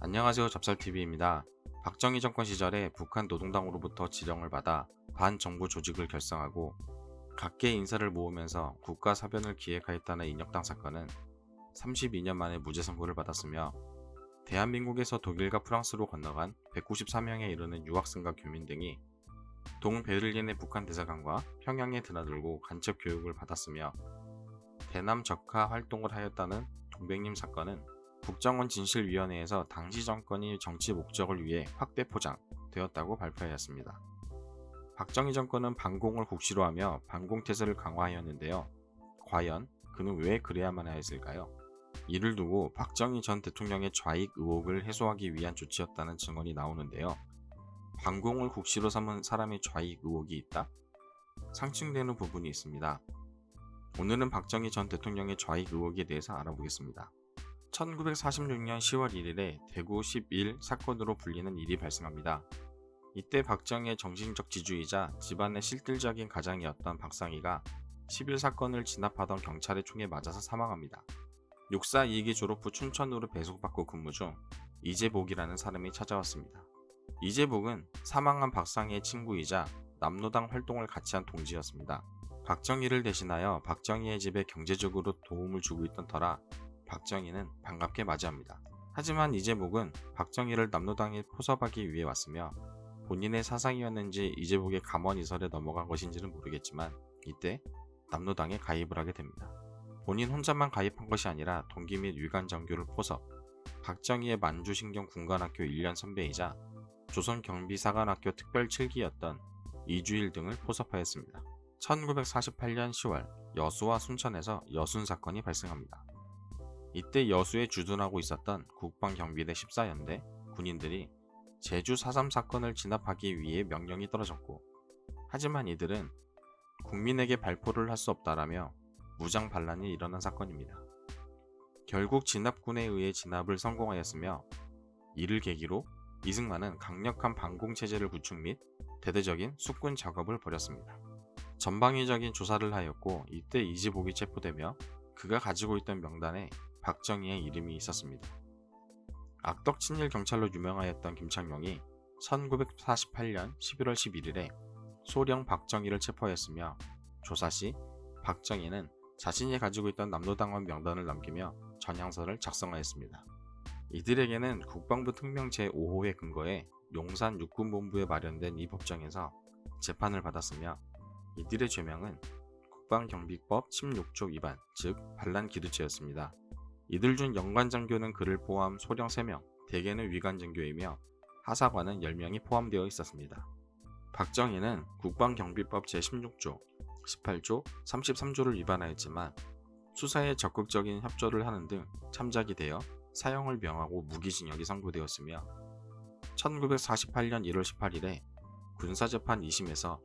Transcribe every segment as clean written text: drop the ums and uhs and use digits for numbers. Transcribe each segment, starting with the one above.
안녕하세요. 잡설TV입니다. 박정희 정권 시절에 북한 노동당으로부터 지령을 받아 반정부 조직을 결성하고 각계 인사를 모으면서 국가사변을 기획하였다는 인혁당 사건은 32년 만에 무죄 선고를 받았으며 대한민국에서 독일과 프랑스로 건너간 194명에 이르는 유학생과 교민 등이 동베를린의 북한 대사관과 평양에 드나들고 간첩 교육을 받았으며 대남 적화 활동을 하였다는 동백님 사건은 국정원 진실위원회에서 당시 정권이 정치 목적을 위해 확대 포장되었다고 발표하였습니다. 박정희 정권은 반공을 국시로 하며 반공태세를 강화하였는데요. 과연 그는 왜 그래야만 하였을까요? 이를 두고 박정희 전 대통령의 좌익 의혹을 해소하기 위한 조치였다는 증언이 나오는데요. 반공을 국시로 삼은 사람의 좌익 의혹이 있다? 상충되는 부분이 있습니다. 오늘은 박정희 전 대통령의 좌익 의혹에 대해서 알아보겠습니다. 1946년 10월 1일에 대구 11 사건으로 불리는 일이 발생합니다. 이때 박정희의 정신적 지주이자 집안의 실질적인 가장이었던 박상희가 11 사건을 진압하던 경찰의 총에 맞아서 사망합니다. 육사 2기 졸업 후 춘천으로 배속받고 근무 중 이재복이라는 사람이 찾아왔습니다. 이재복은 사망한 박상희의 친구이자 남노당 활동을 같이 한 동지였습니다. 박정희를 대신하여 박정희의 집에 경제적으로 도움을 주고 있던 터라 박정희는 반갑게 맞이합니다. 하지만 이재복은 박정희를 남노당에 포섭하기 위해 왔으며 본인의 사상이었는지 이재복의 감언이설에 넘어간 것인지는 모르겠지만 이때 남노당에 가입을 하게 됩니다. 본인 혼자만 가입한 것이 아니라 동기 및 위관장교를 포섭, 박정희의 만주신경 군관학교 1년 선배이자 조선경비사관학교 특별 7기였던 이주일 등을 포섭하였습니다. 1948년 10월 여수와 순천에서 여순 사건이 발생합니다. 이때 여수에 주둔하고 있었던 국방경비대 14연대 군인들이 제주 4.3 사건을 진압하기 위해 명령이 떨어졌고, 하지만 이들은 국민에게 발포를 할 수 없다라며 무장 반란이 일어난 사건입니다. 결국 진압군에 의해 진압을 성공하였으며 이를 계기로 이승만은 강력한 반공체제를 구축 및 대대적인 숙군 작업을 벌였습니다. 전방위적인 조사를 하였고 이때 이재복이 체포되며 그가 가지고 있던 명단에 박정희의 이름이 있었습니다. 악덕 친일 경찰로 유명하였던 김창룡이 1948년 11월 11일에 소령 박정희를 체포하였으며 조사 시 박정희는 자신이 가지고 있던 남노당원 명단을 남기며 전향서를 작성하였습니다. 이들에게는 국방부 특명 제5호에 근거해 용산 육군본부에 마련된 이 법정에서 재판을 받았으며 이들의 죄명은 국방경비법 16조 위반, 즉 반란 기르죄였습니다. 이들 중 영관장교는 그를 포함 소령 3명, 대개는 위관장교이며 하사관은 10명이 포함되어 있었습니다. 박정희는 국방경비법 제16조, 18조, 33조를 위반하였지만 수사에 적극적인 협조를 하는 등 참작이 되어 사형을 명하고 무기징역이 선고되었으며 1948년 1월 18일에 군사재판 2심에서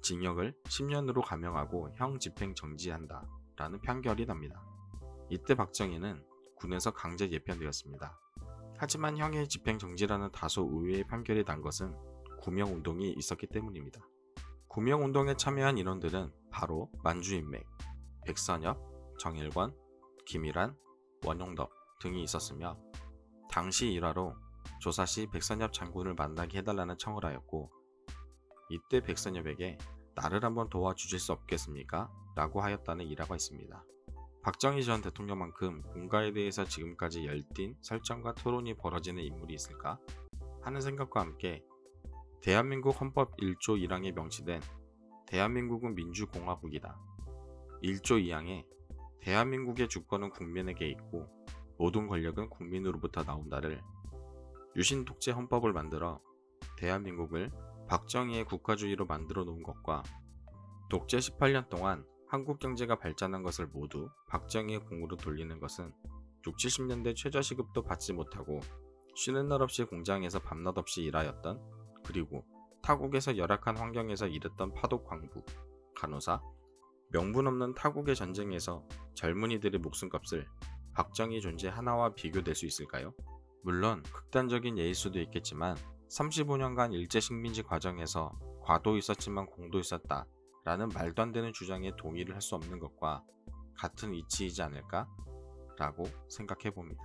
징역을 10년으로 감형하고 형 집행 정지한다 라는 판결이 납니다. 이때 박정희는 군에서 강제 예편되었습니다. 하지만 형의 집행 정지라는 다소 의외의 판결이 난 것은 구명운동이 있었기 때문입니다. 구명운동에 참여한 인원들은 바로 만주인맥, 백선엽, 정일권, 김일환, 원용덕 등이 있었으며 당시 일화로 조사 시 백선엽 장군을 만나게 해달라는 청을 하였고 이때 백선엽에게 나를 한번 도와주실 수 없겠습니까? 라고 하였다는 일화가 있습니다. 박정희 전 대통령만큼 공가에 대해서 지금까지 열띤 설정과 토론이 벌어지는 인물이 있을까 하는 생각과 함께 대한민국 헌법 1조 1항에 명시된 대한민국은 민주공화국이다. 1조 2항에 대한민국의 주권은 국민에게 있고 모든 권력은 국민으로부터 나온다를 유신 독재 헌법을 만들어 대한민국을 박정희의 국가주의로 만들어 놓은 것과 독재 18년 동안 한국 경제가 발전한 것을 모두 박정희의 공으로 돌리는 것은 6, 70년대 최저시급도 받지 못하고 쉬는 날 없이 공장에서 밤낮 없이 일하였던 그리고 타국에서 열악한 환경에서 일했던 파독 광부, 간호사, 명분 없는 타국의 전쟁에서 젊은이들의 목숨값을 박정희 존재 하나와 비교될 수 있을까요? 물론 극단적인 예일 수도 있겠지만 35년간 일제식민지 과정에서 과도 있었지만 공도 있었다 라는 말도 안 되는 주장에 동의를 할 수 없는 것과 같은 이치이지 않을까? 라고 생각해 봅니다.